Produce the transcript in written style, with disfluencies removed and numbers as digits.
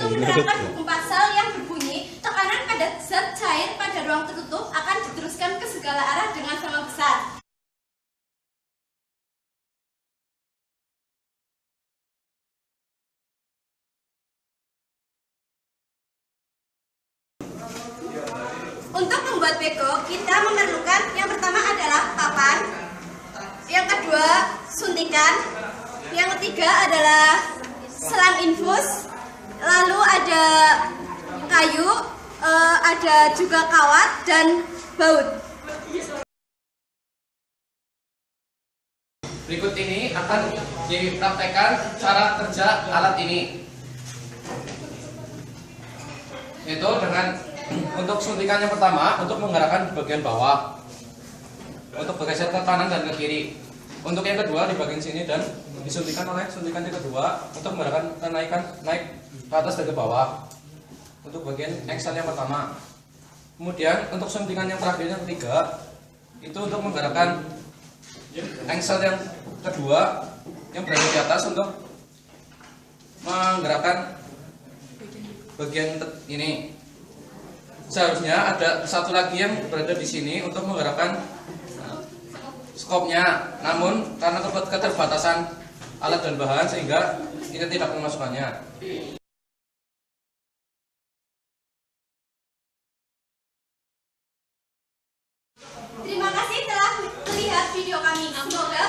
Untuk menerapkan hukum Pascal yang berbunyi, tekanan pada zat cair pada ruang tertutup akan diteruskan ke segala arah dengan sama besar. Untuk membuat beko, kita memerlukan yang pertama adalah papan, yang kedua suntikan, yang ketiga adalah selang infus, lalu ada kayu, ada juga kawat dan baut. Berikut ini akan dipraktekkan cara kerja alat ini, yaitu dengan untuk suntikan yang pertama untuk menggerakkan bagian bawah untuk bergeser ke kanan dan ke kiri. Untuk yang kedua di bagian sini dan disuntikan oleh suntikan yang kedua untuk menggerakkan naik ke atas dan ke bawah untuk bagian aksel yang pertama. Kemudian untuk suntikan yang terakhir yang ketiga itu untuk menggerakkan aksel yang kedua yang berada di atas untuk menggerakkan bagian ini. Seharusnya ada satu lagi yang berada di sini untuk menggerakkan skopnya, namun karena keterbatasan alat dan bahan sehingga kita tidak memasukkannya. Terima kasih telah melihat video kami. Semoga